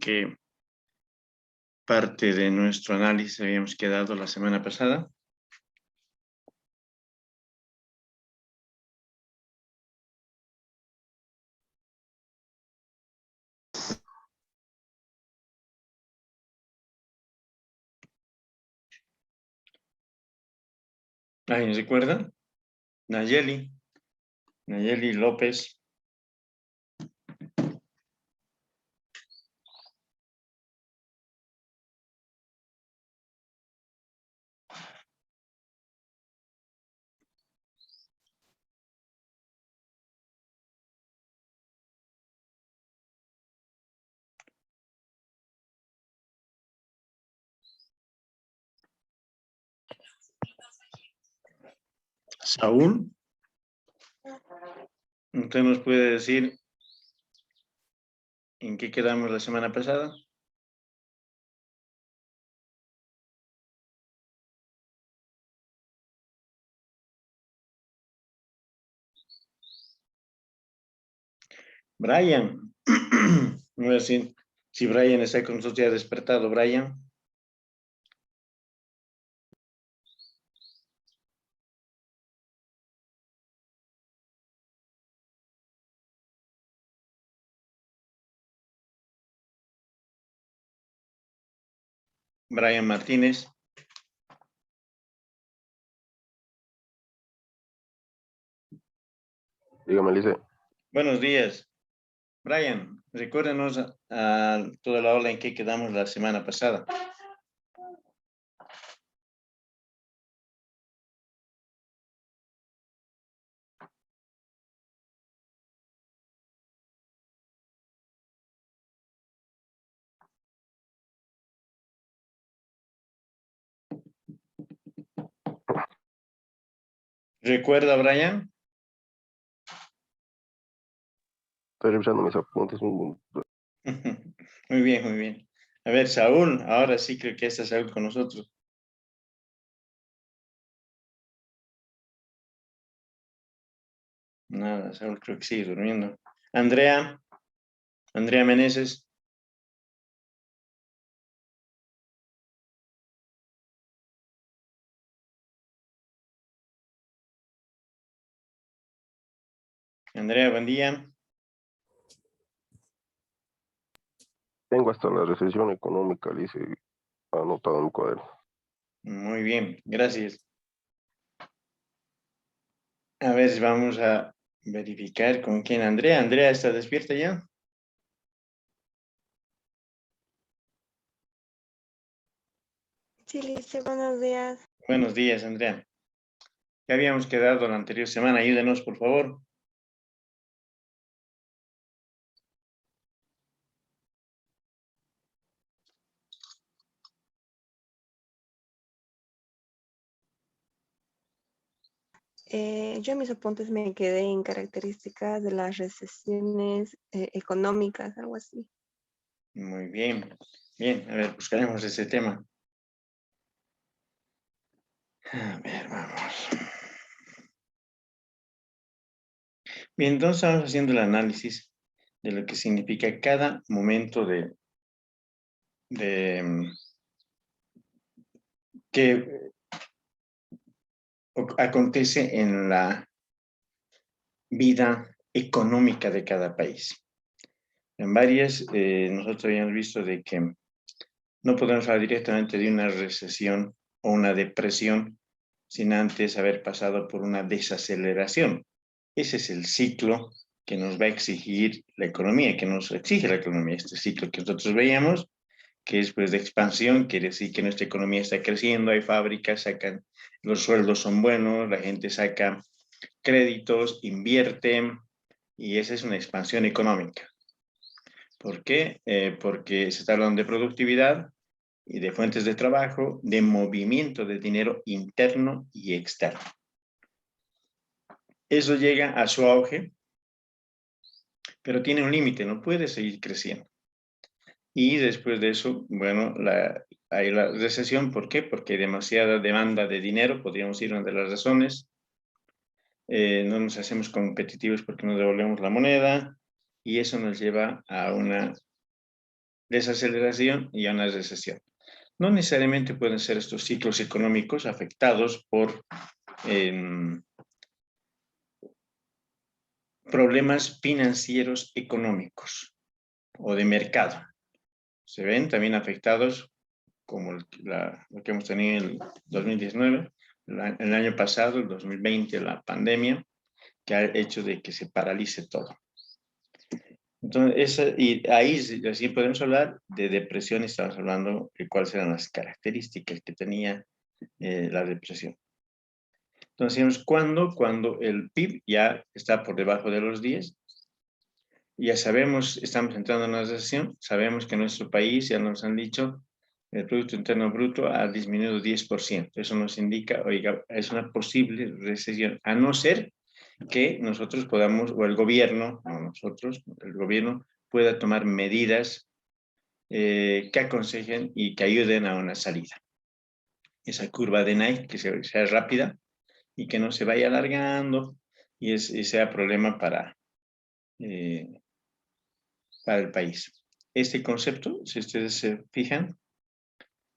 qué parte de nuestro análisis habíamos quedado la semana pasada. ¿Alguien recuerda? Nayeli López. Saúl. ¿Usted nos puede decir en qué quedamos la semana pasada? Brian. No sé si Brian está con nosotros ya despertado. Brian. Brian Martínez. Dígame, Lice. Buenos días. Brian, recuérdenos a toda la ola en que quedamos la semana pasada. ¿Recuerda, Brian? Estoy revisando mis apuntes. Muy bien, muy bien. A ver, Saúl, ahora sí creo que está Saúl con nosotros. Nada, Saúl creo que sigue durmiendo. Andrea Meneses. Andrea, buen día. Tengo hasta la recesión económica, Lice, anotado en mi cuaderno. Muy bien, gracias. A ver, vamos a verificar con quién. Andrea, ¿está despierta ya? Sí, Lice, buenos días. Buenos días, Andrea. Ya habíamos quedado la anterior semana. Ayúdenos, por favor. Yo en mis apuntes me quedé en características de las recesiones económicas, algo así. Muy bien. Bien, a ver, buscaremos ese tema. A ver, vamos. Bien, entonces estamos haciendo el análisis de lo que significa cada momento que acontece en la vida económica de cada país. En varias, nosotros habíamos visto de que no podemos hablar directamente de una recesión o una depresión sin antes haber pasado por una desaceleración. Ese es el ciclo que nos va a exigir la economía, que nos exige la economía. Este ciclo que nosotros veíamos, que es pues de expansión, quiere decir que nuestra economía está creciendo, hay fábricas, sacan, los sueldos son buenos, la gente saca créditos, invierte, y esa es una expansión económica. ¿Por qué? Porque se está hablando de productividad y de fuentes de trabajo, de movimiento de dinero interno y externo. Eso llega a su auge, pero tiene un límite, no puede seguir creciendo. Y después de eso, bueno, hay la recesión. ¿Por qué? Porque hay demasiada demanda de dinero, podríamos ir una de las razones. No nos hacemos competitivos porque no devolvemos la moneda y eso nos lleva a una desaceleración y a una recesión. No necesariamente pueden ser estos ciclos económicos afectados por problemas financieros económicos o de mercado. Se ven también afectados como lo que hemos tenido en el 2019, el año pasado, el 2020, la pandemia, que ha hecho de que se paralice todo. Entonces, y ahí sí podemos hablar de depresión, estamos hablando de cuáles eran las características que tenía la depresión. Entonces, cuando el PIB ya está por debajo de los 10, ya sabemos, estamos entrando en una recesión, sabemos que en nuestro país, ya nos han dicho, el Producto Interno Bruto ha disminuido 10%. Eso nos indica, oiga, es una posible recesión, a no ser que nosotros podamos, o el gobierno, no nosotros, el gobierno pueda tomar medidas que aconsejen y que ayuden a una salida. Esa curva de Knight que sea rápida y que no se vaya alargando y sea problema para el país. Este concepto, si ustedes se fijan,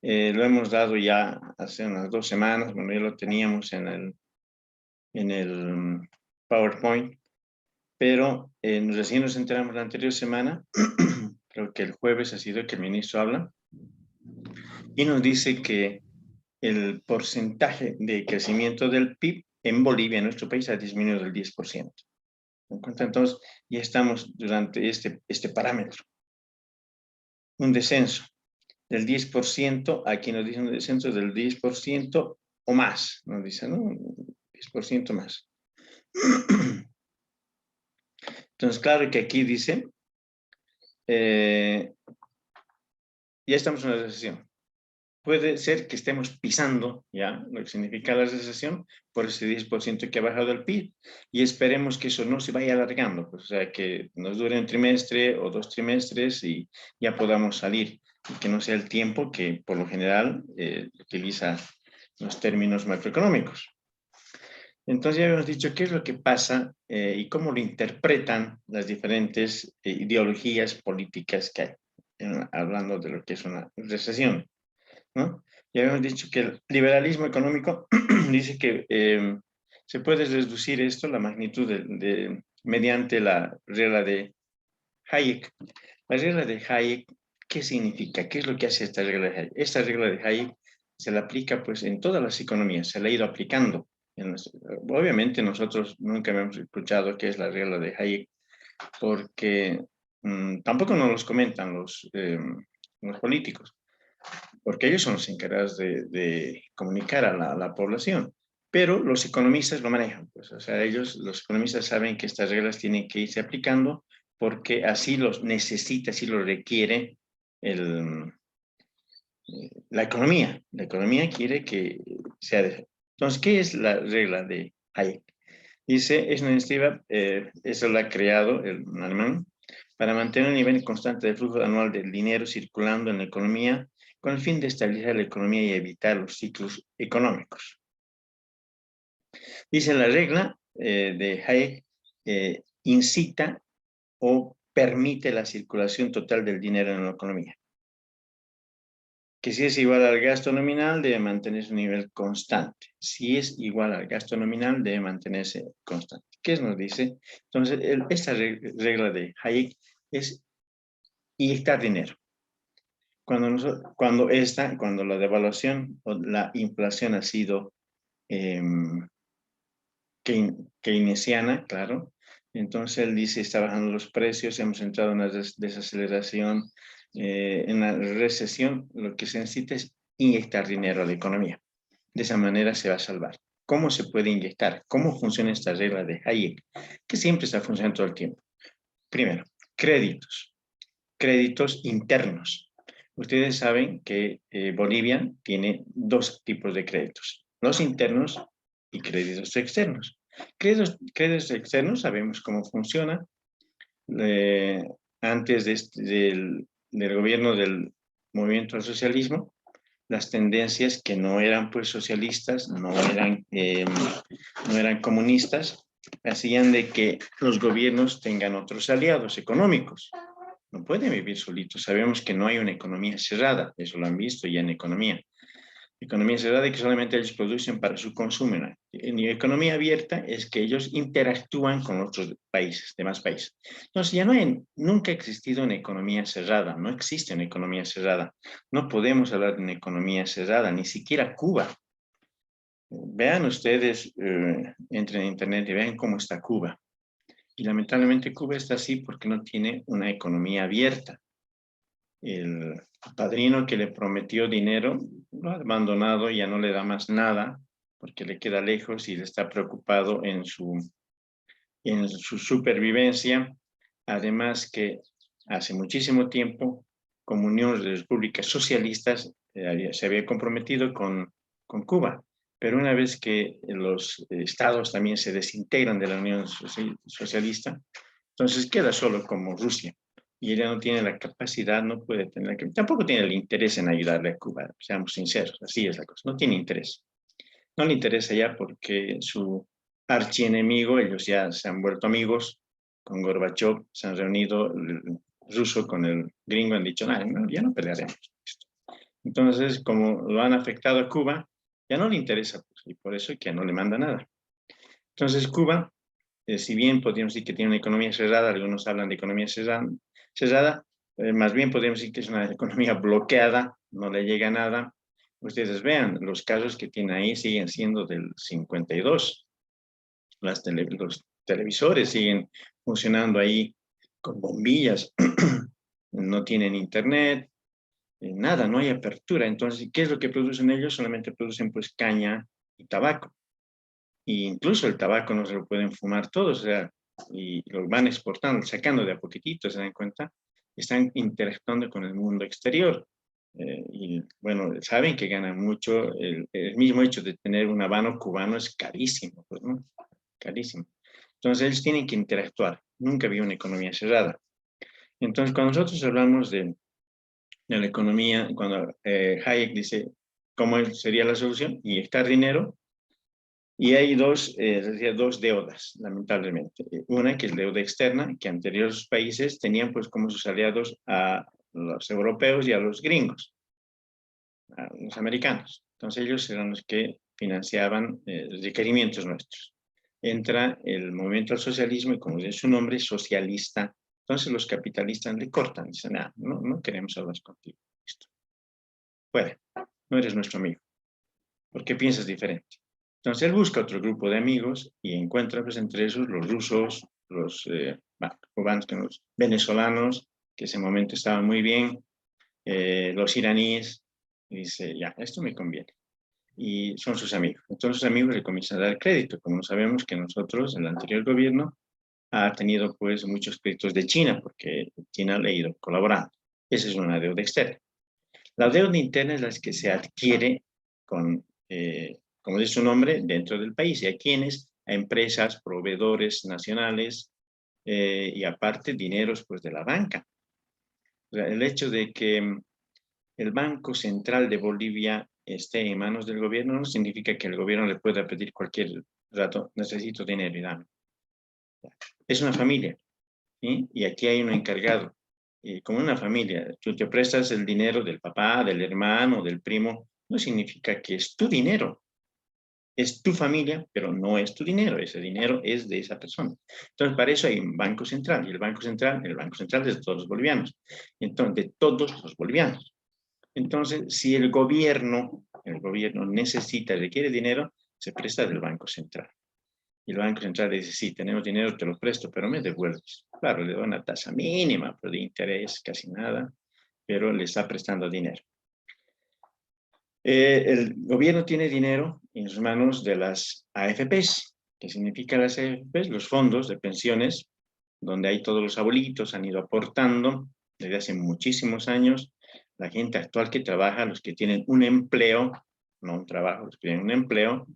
lo hemos dado ya hace unas 2 semanas, bueno, ya lo teníamos en el PowerPoint, pero recién nos enteramos la anterior semana, creo que el jueves ha sido que el ministro habla, y nos dice que el porcentaje de crecimiento del PIB en Bolivia, en nuestro país, ha disminuido del 10%. Entonces, ya estamos durante este parámetro. Un descenso del 10%, aquí nos dicen un descenso del 10% o más, nos dicen, ¿no? 10% más. Entonces, claro que aquí dice, ya estamos en una recesión. Puede ser que estemos pisando, ya, lo que significa la recesión, por ese 10% que ha bajado el PIB, y esperemos que eso no se vaya alargando, pues, o sea, que nos dure un trimestre o 2 trimestres y ya podamos salir, y que no sea el tiempo que, por lo general, utiliza los términos macroeconómicos. Entonces ya habíamos dicho qué es lo que pasa y cómo lo interpretan las diferentes ideologías políticas que hay, hablando de lo que es una recesión, ¿no? Ya habíamos dicho que el liberalismo económico dice que se puede reducir esto, la magnitud mediante la regla de Hayek. La regla de Hayek, ¿qué significa? ¿Qué es lo que hace esta regla de Hayek? Esta regla de Hayek se la aplica pues en todas las economías, se la ha ido aplicando. Obviamente nosotros nunca hemos escuchado qué es la regla de Hayek, porque tampoco nos los comentan los políticos, porque ellos son los encargados de comunicar a la población. Pero los economistas lo manejan, pues, o sea, los economistas saben que estas reglas tienen que irse aplicando porque así los necesita, así lo requiere la economía. La economía quiere que sea de... Entonces, ¿qué es la regla de Hayek? Dice, es una iniciativa, eso la ha creado un alemán, para mantener un nivel constante de flujo anual del dinero circulando en la economía con el fin de estabilizar la economía y evitar los ciclos económicos. Dice la regla de Hayek, incita o permite la circulación total del dinero en la economía. Que si es igual al gasto nominal, debe mantenerse un nivel constante. Si es igual al gasto nominal, debe mantenerse constante. ¿Qué nos dice? Entonces, esta regla de Hayek es inyectar dinero. Cuando la devaluación o la inflación ha sido keynesiana, claro, entonces él dice, está bajando los precios, hemos entrado en una desaceleración, en la recesión, lo que se necesita es inyectar dinero a la economía. De esa manera se va a salvar. ¿Cómo se puede inyectar? ¿Cómo funciona esta regla de Hayek? Que siempre está funcionando todo el tiempo. Primero, créditos internos. Ustedes saben que Bolivia tiene 2 tipos de créditos, los internos y créditos externos. Créditos externos sabemos cómo funciona. Antes del gobierno del movimiento al socialismo, las tendencias que no eran pues socialistas, no eran comunistas, hacían de que los gobiernos tengan otros aliados económicos. No pueden vivir solitos. Sabemos que no hay una economía cerrada. Eso lo han visto ya en economía. Economía cerrada es que solamente ellos producen para su consumo. En economía abierta es que ellos interactúan con otros países, demás países. Entonces ya nunca ha existido una economía cerrada, no existe una economía cerrada. No podemos hablar de una economía cerrada, ni siquiera Cuba. Vean ustedes, entren en internet y vean cómo está Cuba. Y lamentablemente Cuba está así porque no tiene una economía abierta. El padrino que le prometió dinero lo ha abandonado, ya no le da más nada porque le queda lejos y le está preocupado en su supervivencia. Además que hace muchísimo tiempo, como Unión de Repúblicas Socialistas, se había comprometido con Cuba. Pero una vez que los estados también se desintegran de la Unión Socialista, entonces queda solo como Rusia. Y ella no tiene la capacidad, no puede tener, tampoco tiene el interés en ayudarle a Cuba, seamos sinceros, así es la cosa, no tiene interés. No le interesa ya porque su archienemigo, ellos ya se han vuelto amigos con Gorbachev, se han reunido el ruso con el gringo, han dicho, no, ya no pelearemos. Entonces, como lo han afectado a Cuba, ya no le interesa, pues, y por eso es que no le manda nada. Entonces, Cuba, si bien podríamos decir que tiene una economía cerrada, algunos hablan de economía cerrada, más bien podríamos decir que es una economía bloqueada, no le llega nada. Ustedes vean, los casos que tiene ahí siguen siendo del 52. Los televisores siguen funcionando ahí con bombillas, no tienen internet, nada, no hay apertura. Entonces, ¿qué es lo que producen ellos? Solamente producen pues caña y tabaco. E incluso el tabaco no se lo pueden fumar todos, o sea, y lo van exportando, sacando de a poquitito, ¿se dan cuenta? Están interactuando con el mundo exterior. Y bueno, saben que ganan mucho. El mismo hecho de tener un habano cubano es carísimo, pues, ¿no? Carísimo. Entonces ellos tienen que interactuar. Nunca había una economía cerrada. Entonces, cuando nosotros hablamos de la economía, cuando Hayek dice cómo sería la solución, inyectar dinero, y hay dos deudas, lamentablemente. Una que es deuda externa, que anteriores países tenían pues como sus aliados a los europeos y a los gringos, a los americanos. Entonces ellos eran los que financiaban los requerimientos nuestros. Entra el movimiento al socialismo y como dice su nombre, socialista. Entonces los capitalistas le cortan, dicen, no queremos hablar contigo. Listo. Fuera, no eres nuestro amigo. ¿Por qué piensas diferente? Entonces él busca otro grupo de amigos y encuentra pues entre esos los rusos, los cubanos, los venezolanos, que en ese momento estaban muy bien, los iraníes, y dice, ya, esto me conviene. Y son sus amigos. Entonces sus amigos le comienzan a dar crédito. Como sabemos que nosotros, el anterior gobierno, ha tenido pues muchos créditos de China, porque China le ha ido colaborando. Esa es una deuda externa. La deuda interna es la que se adquiere con, como dice su nombre, dentro del país. ¿Y a quiénes? A empresas, proveedores nacionales y aparte dineros pues de la banca. O sea, el hecho de que el Banco Central de Bolivia esté en manos del gobierno no significa que el gobierno le pueda pedir cualquier rato, necesito dinero y dame. Es una familia, ¿sí? Y aquí hay un encargado. Y como una familia, tú te prestas el dinero del papá, del hermano, del primo, no significa que es tu dinero. Es tu familia, pero no es tu dinero. Ese dinero es de esa persona. Entonces, para eso hay un banco central. Y el banco central es de todos los bolivianos. Entonces, de todos los bolivianos. Entonces, si el gobierno necesita, requiere dinero, se presta del Banco Central. Y el Banco Central le dice, sí, tenemos dinero, te lo presto, pero me devuelves. Claro, le da una tasa mínima, pero de interés casi nada, pero le está prestando dinero. El gobierno tiene dinero en sus manos de las AFPs. ¿Qué significa las AFPs? Los fondos de pensiones, donde hay todos los abuelitos, han ido aportando desde hace muchísimos años. La gente actual que trabaja, los que tienen un empleo, no un trabajo, los que tienen un empleo,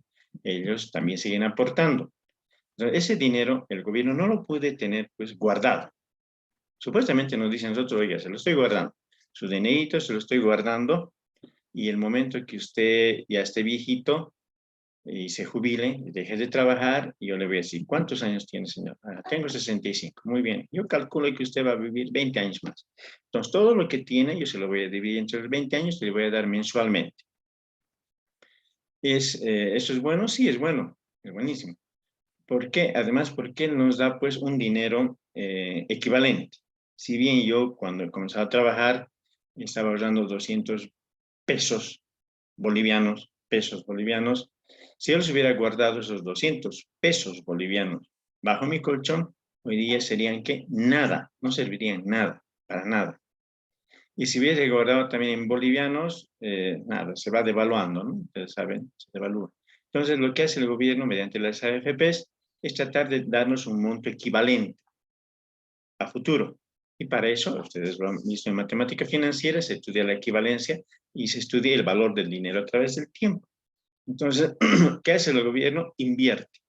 ellos también siguen aportando. Entonces, ese dinero el gobierno no lo puede tener pues guardado. Supuestamente nos dicen nosotros, oiga, se lo estoy guardando. Su dinerito se lo estoy guardando y el momento que usted ya esté viejito, y se jubile, deje de trabajar, y yo le voy a decir, ¿cuántos años tiene, señor? Tengo 65, muy bien. Yo calculo que usted va a vivir 20 años más. Entonces, todo lo que tiene, yo se lo voy a dividir entre los 20 años y le voy a dar mensualmente. ¿Eso es bueno? Sí, es bueno, es buenísimo. ¿Por qué? Además, porque nos da pues un dinero equivalente. Si bien yo cuando he comenzado a trabajar estaba ahorrando 200 pesos bolivianos, si yo los hubiera guardado esos 200 pesos bolivianos bajo mi colchón, hoy día serían que nada, no servirían nada, para nada. Y si hubiera guardado también en bolivianos, nada, se va devaluando, ¿no? Ustedes saben, se devalúa. Entonces, lo que hace el gobierno mediante las AFPs es tratar de darnos un monto equivalente a futuro. Y para eso, ustedes lo han visto en matemática financiera, se estudia la equivalencia y se estudia el valor del dinero a través del tiempo. Entonces, ¿qué hace el gobierno? Invierte.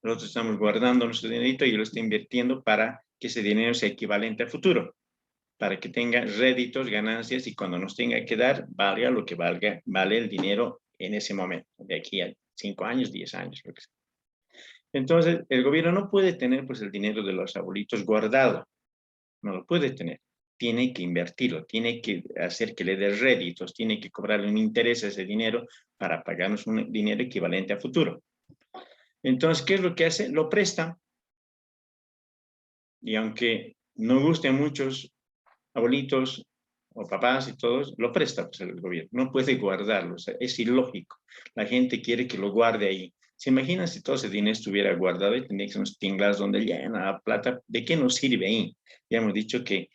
Nosotros estamos guardando nuestro dinerito y lo está invirtiendo para que ese dinero sea equivalente a futuro, para que tenga réditos, ganancias, y cuando nos tenga que dar, valga lo que valga, vale el dinero en ese momento, de aquí a 5 años, 10 años, lo que sea. Entonces, el gobierno no puede tener pues el dinero de los abuelitos guardado, no lo puede tener. Tiene que invertirlo, tiene que hacer que le dé réditos, tiene que cobrarle un interés a ese dinero para pagarnos un dinero equivalente a futuro. Entonces, ¿qué es lo que hace? Lo presta. Y aunque no guste a muchos abuelitos o papás y todos, lo presta pues, el gobierno. No puede guardarlo, o sea, es ilógico. La gente quiere que lo guarde ahí. ¿Se imagina si todo ese dinero estuviera guardado y tendría unos tinglados donde llena la plata? ¿De qué nos sirve ahí? Ya hemos dicho que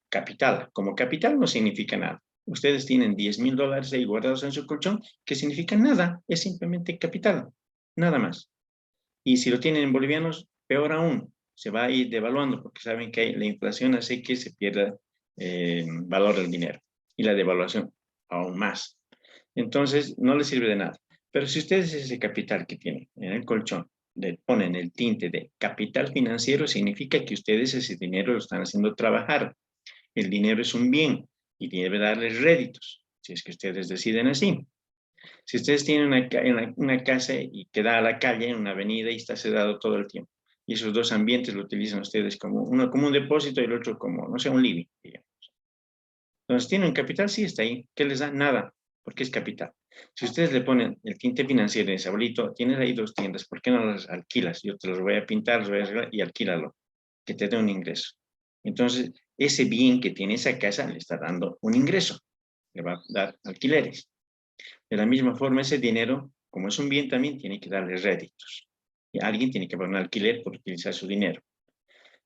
capital, como capital no significa nada. Ustedes tienen $10,000 ahí guardados en su colchón, que significa nada, es simplemente capital, nada más. Y si lo tienen en bolivianos, peor aún, se va a ir devaluando porque saben que la inflación hace que se pierda valor del dinero y la devaluación aún más. Entonces, no les sirve de nada. Pero si ustedes ese capital que tienen en el colchón le ponen el tinte de capital financiero, significa que ustedes ese dinero lo están haciendo trabajar. El dinero es un bien y debe darles réditos, si es que ustedes deciden así. Si ustedes tienen una casa y que da a la calle, en una avenida y está cerrado todo el tiempo, y esos dos ambientes lo utilizan ustedes como uno como un depósito y el otro como, no sé, un living, digamos. Entonces, ¿tienen capital? Sí, está ahí. ¿Qué les da? Nada, porque es capital. Si ustedes le ponen el tinte financiero en ese abuelito, tienes ahí 2 tiendas, ¿por qué no las alquilas? Yo te los voy a pintar, los voy a arreglar y alquílalo, que te dé un ingreso. Entonces, ese bien que tiene esa casa le está dando un ingreso, le va a dar alquileres. De la misma forma, ese dinero, como es un bien, también tiene que darle réditos. Y alguien tiene que pagar un alquiler por utilizar su dinero.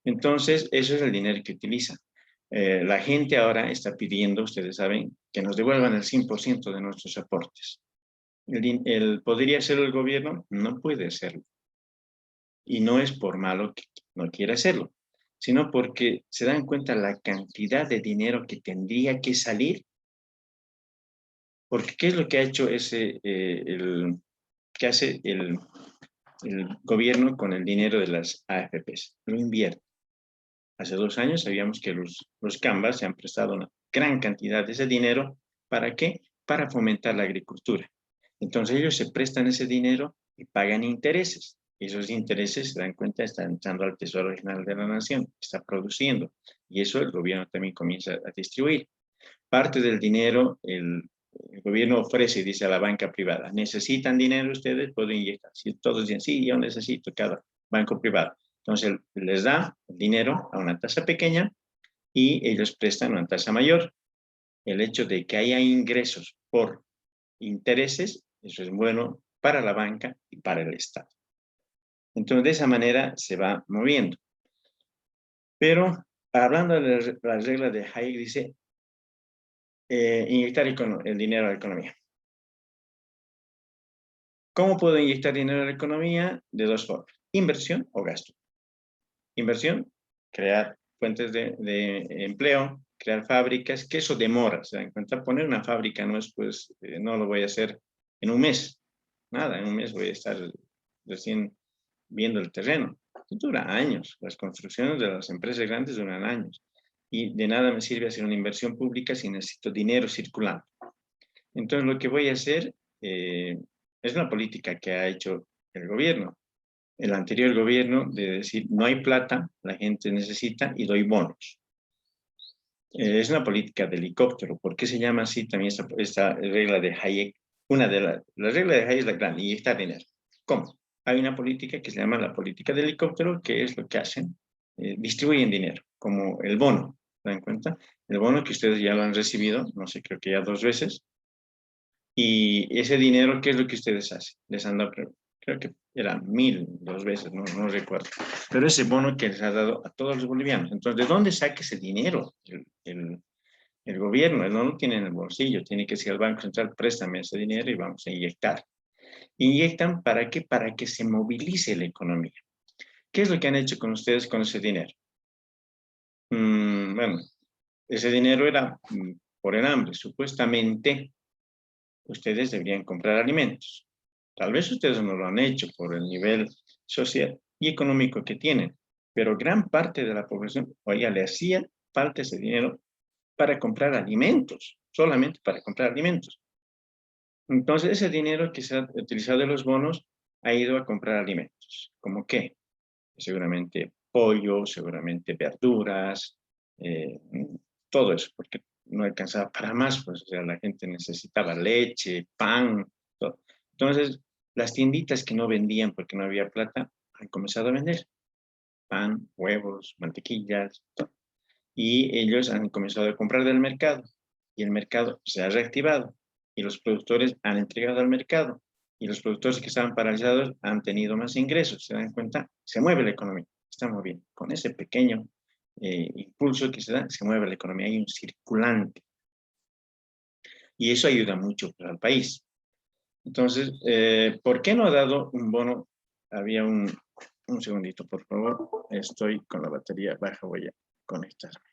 Entonces, eso es el dinero que utiliza. La gente ahora está pidiendo, ustedes saben, que nos devuelvan el 100% de nuestros aportes. ¿Podría hacerlo el gobierno? No puede hacerlo. Y no es por malo que no quiera hacerlo, sino porque se dan cuenta la cantidad de dinero que tendría que salir. Porque ¿qué es lo que ha hecho que hace el gobierno con el dinero de las AFPs? Lo invierte. Hace 2 años sabíamos que los CAMBAS se han prestado una gran cantidad de ese dinero. ¿Para qué? Para fomentar la agricultura. Entonces ellos se prestan ese dinero y pagan intereses. Esos intereses, se dan cuenta, están entrando al Tesoro General de la Nación, está produciendo. Y eso el gobierno también comienza a distribuir. Parte del dinero el gobierno ofrece, dice a la banca privada, ¿necesitan dinero ustedes? Puedo inyectar. Si todos dicen, sí, yo necesito, cada banco privado. Entonces les da el dinero a una tasa pequeña y ellos prestan una tasa mayor. El hecho de que haya ingresos por intereses, eso es bueno para la banca y para el Estado. Entonces, de esa manera se va moviendo. Pero, hablando de la regla de Hayek, dice, inyectar el dinero a la economía. ¿Cómo puedo inyectar dinero a la economía? De 2 formas, inversión o gasto. Inversión, crear fuentes de empleo, crear fábricas, que eso demora, ¿se dan cuenta? Poner una fábrica no es, pues, no lo voy a hacer en un mes, nada, en un mes voy a estar recién viendo el terreno. Dura años, las construcciones de las empresas grandes duran años, y de nada me sirve hacer una inversión pública si necesito dinero circulando. Entonces, lo que voy a hacer, Es una política que ha hecho el gobierno. El anterior gobierno de decir, no hay plata, la gente necesita y doy bonos. Es una política de helicóptero. ¿Por qué se llama así también esta regla de Hayek? Una de las reglas de Hayek es la grande, inyectar dinero. ¿Cómo? Hay una política que se llama la política de helicóptero, que es lo que hacen, distribuyen dinero, como el bono, ¿se dan cuenta? El bono que ustedes ya lo han recibido, no sé, creo que ya 2 veces, y ese dinero, ¿qué es lo que ustedes hacen? Les han dado, creo que era 1.000, 2 veces, no recuerdo. Pero ese bono que les ha dado a todos los bolivianos. Entonces, ¿de dónde saca ese dinero el gobierno? Él no lo tiene en el bolsillo, tiene que decir al Banco Central, préstame ese dinero y vamos a inyectar. ¿Inyectan para qué? Para que se movilice la economía. ¿Qué es lo que han hecho con ustedes con ese dinero? Bueno, ese dinero era por el hambre. Supuestamente, ustedes deberían comprar alimentos. Tal vez ustedes no lo han hecho por el nivel social y económico que tienen, pero gran parte de la población, oiga, le hacía falta ese dinero para comprar alimentos, solamente para comprar alimentos. Entonces, ese dinero que se ha utilizado de los bonos ha ido a comprar alimentos. ¿Cómo qué? Seguramente pollo, seguramente verduras, todo eso, porque no alcanzaba para más, pues, o sea, la gente necesitaba leche, pan, todo. Entonces, las tienditas que no vendían porque no había plata, han comenzado a vender pan, huevos, mantequillas, todo. Y ellos han comenzado a comprar del mercado, y el mercado se ha reactivado, y los productores han entregado al mercado, y los productores que estaban paralizados han tenido más ingresos. ¿Se dan cuenta? Se mueve la economía, está moviendo. Con ese pequeño impulso que se da, se mueve la economía, hay un circulante. Y eso ayuda mucho al país. Entonces, ¿por qué no ha dado un bono? Había un segundito, por favor. Estoy con la batería baja, voy a conectarme.